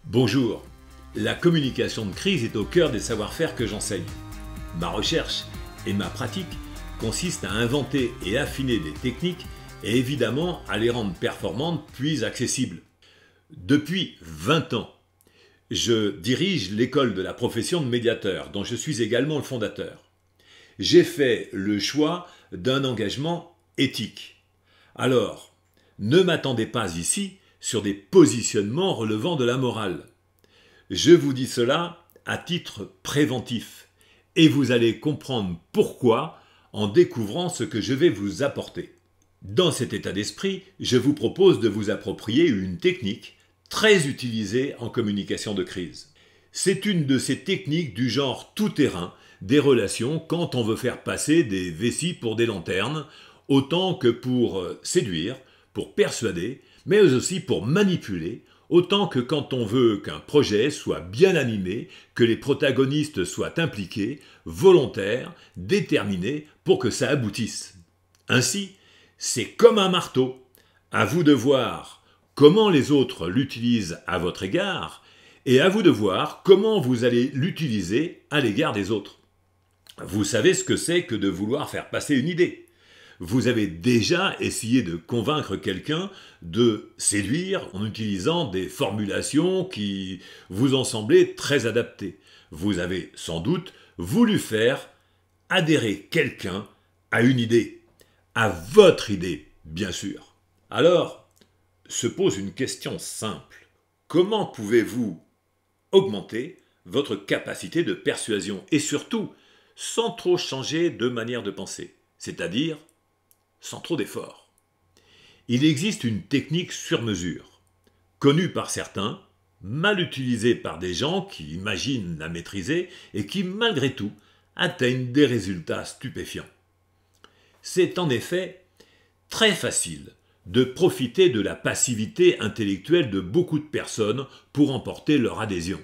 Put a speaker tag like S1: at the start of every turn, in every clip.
S1: Bonjour, la communication de crise est au cœur des savoir-faire que j'enseigne. Ma recherche et ma pratique consistent à inventer et affiner des techniques et évidemment à les rendre performantes puis accessibles. Depuis 20 ans, je dirige l'école de la profession de médiateur, dont je suis également le fondateur. J'ai fait le choix d'un engagement éthique. Alors, ne m'attendez pas ici sur des positionnements relevant de la morale. Je vous dis cela à titre préventif, et vous allez comprendre pourquoi en découvrant ce que je vais vous apporter. Dans cet état d'esprit, je vous propose de vous approprier une technique très utilisée en communication de crise. C'est une de ces techniques du genre tout-terrain des relations quand on veut faire passer des vessies pour des lanternes, autant que pour séduire, pour persuader, mais aussi pour manipuler, autant que quand on veut qu'un projet soit bien animé, que les protagonistes soient impliqués, volontaires, déterminés pour que ça aboutisse. Ainsi, c'est comme un marteau. À vous de voir comment les autres l'utilisent à votre égard et à vous de voir comment vous allez l'utiliser à l'égard des autres. Vous savez ce que c'est que de vouloir faire passer une idée. Vous avez déjà essayé de convaincre quelqu'un de séduire en utilisant des formulations qui vous ont semblé très adaptées. Vous avez sans doute voulu faire adhérer quelqu'un à une idée, à votre idée, bien sûr. Alors, se pose une question simple. Comment pouvez-vous augmenter votre capacité de persuasion et surtout, sans trop changer de manière de penser, c'est-à-dire sans trop d'efforts? Il existe une technique sur mesure, connue par certains, mal utilisée par des gens qui imaginent la maîtriser et qui, malgré tout, atteignent des résultats stupéfiants. C'est en effet très facile de profiter de la passivité intellectuelle de beaucoup de personnes pour emporter leur adhésion.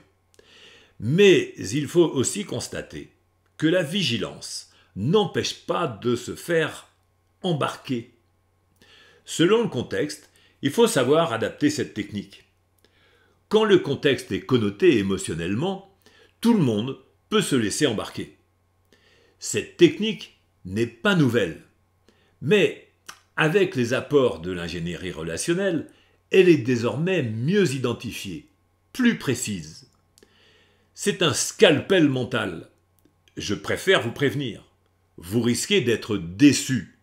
S1: Mais il faut aussi constater que la vigilance n'empêche pas de se faire embarquer. Selon le contexte, il faut savoir adapter cette technique. Quand le contexte est connoté émotionnellement, tout le monde peut se laisser embarquer. Cette technique n'est pas nouvelle, mais avec les apports de l'ingénierie relationnelle, elle est désormais mieux identifiée, plus précise. C'est un scalpel mental. Je préfère vous prévenir. Vous risquez d'être déçu.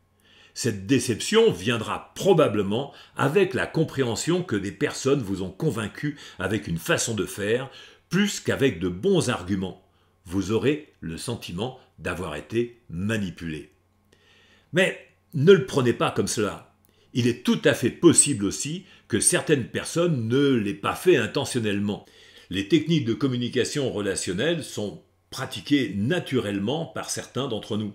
S1: Cette déception viendra probablement avec la compréhension que des personnes vous ont convaincu avec une façon de faire, plus qu'avec de bons arguments. Vous aurez le sentiment d'avoir été manipulé. Mais ne le prenez pas comme cela. Il est tout à fait possible aussi que certaines personnes ne l'aient pas fait intentionnellement. Les techniques de communication relationnelle sont pratiquées naturellement par certains d'entre nous.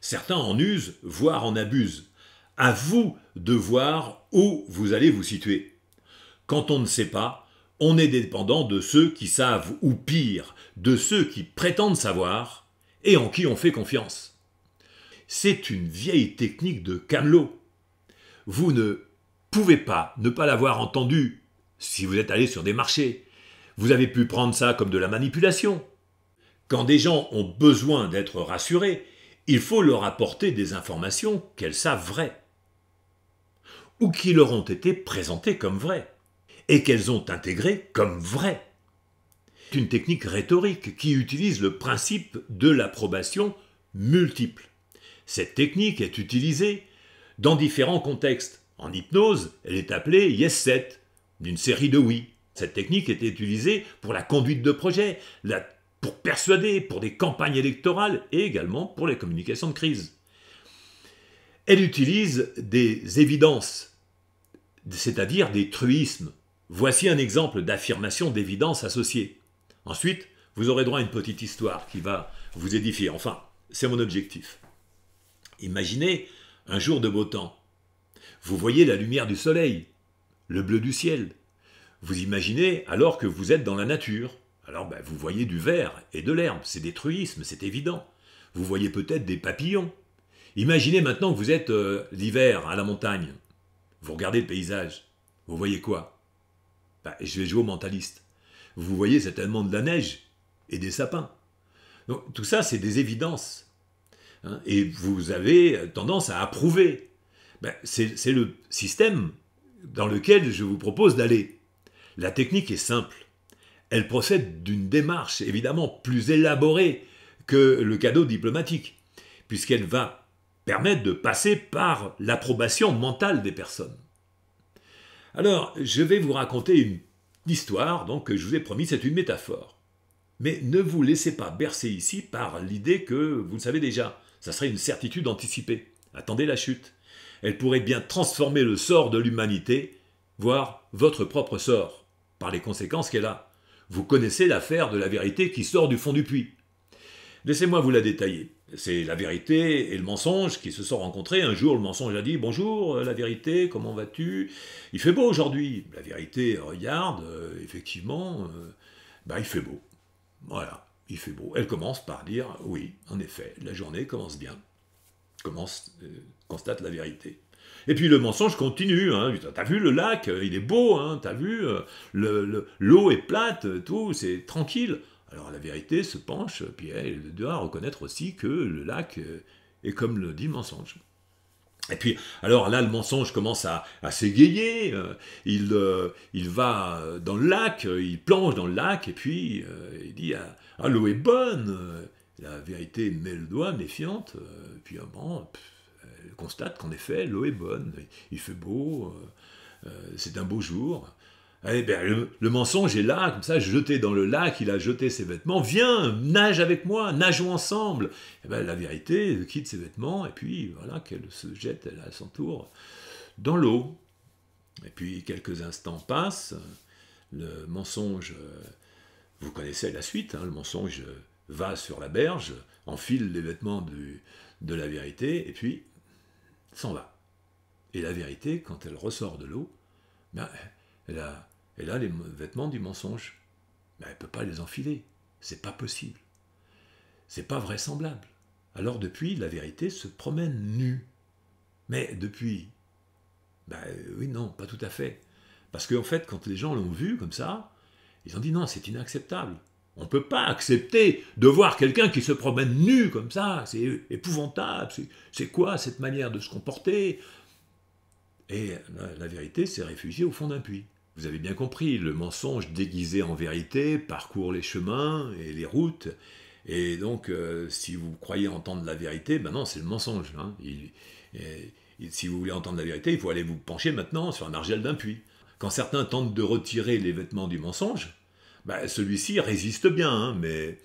S1: Certains en usent, voire en abusent. À vous de voir où vous allez vous situer. Quand on ne sait pas, on est dépendant de ceux qui savent, ou pire, de ceux qui prétendent savoir et en qui on fait confiance. C'est une vieille technique de camelot. Vous ne pouvez pas ne pas l'avoir entendu si vous êtes allé sur des marchés. Vous avez pu prendre ça comme de la manipulation. Quand des gens ont besoin d'être rassurés, il faut leur apporter des informations qu'elles savent vraies, ou qui leur ont été présentées comme vraies, et qu'elles ont intégrées comme vraies. C'est une technique rhétorique qui utilise le principe de l'approbation multiple. Cette technique est utilisée dans différents contextes. En hypnose, elle est appelée Yes Set, d'une série de oui. Cette technique est utilisée pour la conduite de projet, pour persuader, pour des campagnes électorales et également pour les communications de crise. Elle utilise des évidences, c'est-à-dire des truismes. Voici un exemple d'affirmation d'évidence associée. Ensuite, vous aurez droit à une petite histoire qui va vous édifier. Enfin, c'est mon objectif. Imaginez un jour de beau temps. Vous voyez la lumière du soleil, le bleu du ciel. Vous imaginez alors que vous êtes dans la nature. Alors vous voyez du vert et de l'herbe, c'est des truismes, c'est évident. Vous voyez peut-être des papillons. Imaginez maintenant que vous êtes l'hiver à la montagne. Vous regardez le paysage. Vous voyez quoi? Je vais jouer au mentaliste. vous voyez certainement de la neige et des sapins. Donc tout ça, c'est des évidences. Hein, et vous avez tendance à approuver. Ben, c'est le système dans lequel je vous propose d'aller. La technique est simple. Elle procède d'une démarche évidemment plus élaborée que le cadeau diplomatique, puisqu'elle va permettre de passer par l'approbation mentale des personnes. Alors, je vais vous raconter une histoire, donc que je vous ai promis, c'est une métaphore. Mais ne vous laissez pas bercer ici par l'idée que vous le savez déjà. Ça serait une certitude anticipée. Attendez la chute. Elle pourrait bien transformer le sort de l'humanité, voire votre propre sort, par les conséquences qu'elle a. Vous connaissez l'affaire de la vérité qui sort du fond du puits. Laissez-moi vous la détailler. C'est la vérité et le mensonge qui se sont rencontrés. Un jour, le mensonge a dit « Bonjour, la vérité, comment vas-tu ? Il fait beau aujourd'hui. » La vérité regarde, effectivement, il fait beau. Voilà, il fait beau. Elle commence par dire « Oui, en effet, la journée commence bien. » Constate la vérité. Et puis le mensonge continue, hein. T'as vu le lac, il est beau, hein. T'as vu, l'eau est plate, tout, c'est tranquille. Alors la vérité se penche, puis elle doit reconnaître aussi que le lac est comme le dit le mensonge. Et puis, alors là, le mensonge commence à s'égayer, il va dans le lac, il plonge dans le lac, et puis il dit « Ah, l'eau est bonne !» La vérité met le doigt, méfiante, puis elle constate qu'en effet, l'eau est bonne, il fait beau, c'est un beau jour. Eh bien, le mensonge est là, comme ça, jeté dans le lac, il a jeté ses vêtements, viens, nage avec moi, nageons ensemble. Eh bien, la vérité quitte ses vêtements, et puis voilà qu'elle se jette à son tour dans l'eau. Et puis, quelques instants passent, le mensonge, vous connaissez la suite, hein, le mensonge va sur la berge, enfile les vêtements de la vérité, et puis s'en va. Et la vérité, quand elle ressort de l'eau, elle a les vêtements du mensonge. Mais elle ne peut pas les enfiler. C'est pas possible. C'est pas vraisemblable. Alors depuis, la vérité se promène nue. Mais depuis, oui, non, pas tout à fait. Parce qu'en fait, quand les gens l'ont vue comme ça, ils ont dit non, c'est inacceptable. On ne peut pas accepter de voir quelqu'un qui se promène nu comme ça. C'est épouvantable. C'est quoi cette manière de se comporter ? Et la vérité s'est réfugiée au fond d'un puits. Vous avez bien compris, le mensonge déguisé en vérité parcourt les chemins et les routes. Et donc, si vous croyez entendre la vérité, non, c'est le mensonge. Hein. Si vous voulez entendre la vérité, il faut aller vous pencher maintenant sur un margelle d'un puits. Quand certains tentent de retirer les vêtements du mensonge, celui-ci résiste bien, hein, mais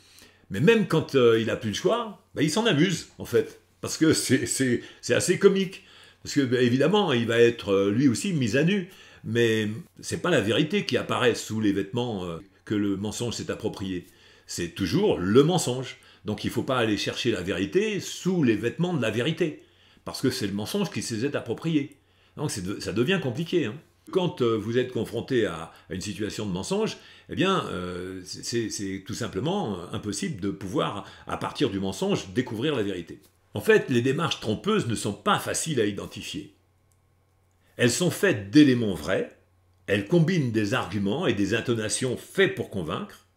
S1: même quand il n'a plus le choix, il s'en amuse, en fait, parce que c'est assez comique. Parce que, évidemment, il va être lui aussi mis à nu, mais c'est pas la vérité qui apparaît sous les vêtements que le mensonge s'est approprié. C'est toujours le mensonge. Donc il ne faut pas aller chercher la vérité sous les vêtements de la vérité, parce que c'est le mensonge qui s'est approprié. Donc ça devient compliqué, hein. Quand vous êtes confronté à une situation de mensonge, eh bien, c'est tout simplement impossible de pouvoir, à partir du mensonge, découvrir la vérité. En fait, les démarches trompeuses ne sont pas faciles à identifier. Elles sont faites d'éléments vrais, elles combinent des arguments et des intonations faits pour convaincre,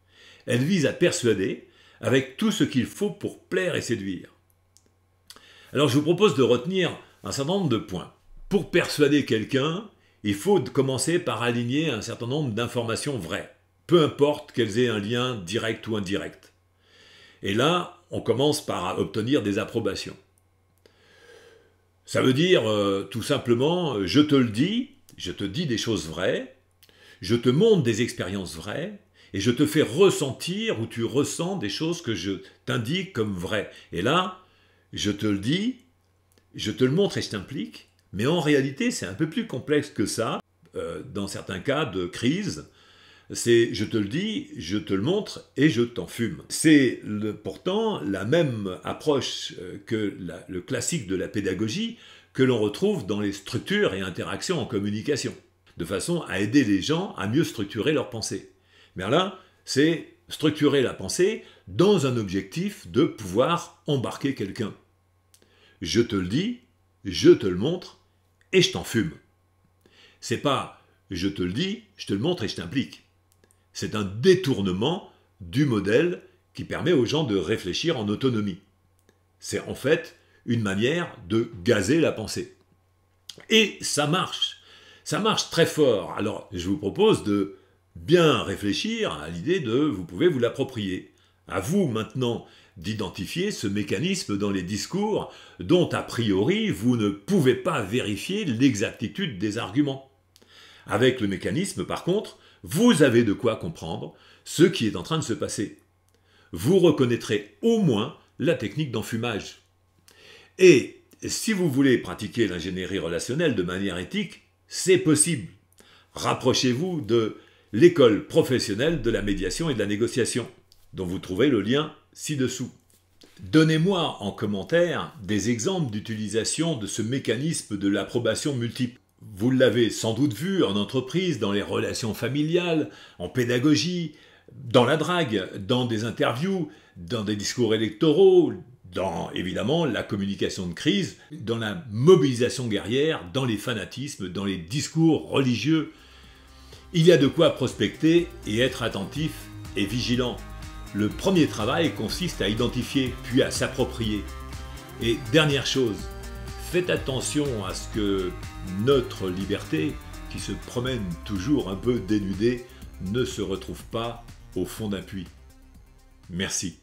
S1: elles visent à persuader avec tout ce qu'il faut pour plaire et séduire. Alors je vous propose de retenir un certain nombre de points. Pour persuader quelqu'un, il faut commencer par aligner un certain nombre d'informations vraies, peu importe qu'elles aient un lien direct ou indirect. Et là, on commence par obtenir des approbations. Ça veut dire tout simplement, je te le dis, je te dis des choses vraies, je te montre des expériences vraies, et je te fais ressentir ou tu ressens des choses que je t'indique comme vraies. Et là, je te le dis, je te le montre et je t'implique, mais en réalité, c'est un peu plus complexe que ça. Dans certains cas de crise, c'est je te le dis, je te le montre et je t'en fume. C'est pourtant la même approche que le classique de la pédagogie que l'on retrouve dans les structures et interactions en communication, de façon à aider les gens à mieux structurer leur pensée. Mais là, c'est structurer la pensée dans un objectif de pouvoir embarquer quelqu'un. Je te le dis, je te le montre et je t'en fume. C'est pas je te le dis, je te le montre et je t'implique. C'est un détournement du modèle qui permet aux gens de réfléchir en autonomie. C'est en fait une manière de gazer la pensée. Et ça marche très fort. Alors je vous propose de bien réfléchir à l'idée de vous pouvez vous l'approprier. À vous maintenant d'identifier ce mécanisme dans les discours dont a priori vous ne pouvez pas vérifier l'exactitude des arguments. Avec le mécanisme par contre, vous avez de quoi comprendre ce qui est en train de se passer. Vous reconnaîtrez au moins la technique d'enfumage. Et si vous voulez pratiquer l'ingénierie relationnelle de manière éthique, c'est possible. Rapprochez-vous de l'école professionnelle de la médiation et de la négociation, dont vous trouvez le lien ci-dessous. Donnez-moi en commentaire des exemples d'utilisation de ce mécanisme de l'approbation multiple. Vous l'avez sans doute vu en entreprise, dans les relations familiales, en pédagogie, dans la drague, dans des interviews, dans des discours électoraux, dans évidemment la communication de crise, dans la mobilisation guerrière, dans les fanatismes, dans les discours religieux. Il y a de quoi prospecter et être attentif et vigilant. Le premier travail consiste à identifier, puis à s'approprier. Et dernière chose, faites attention à ce que notre liberté, qui se promène toujours un peu dénudée, ne se retrouve pas au fond d'un puits. Merci.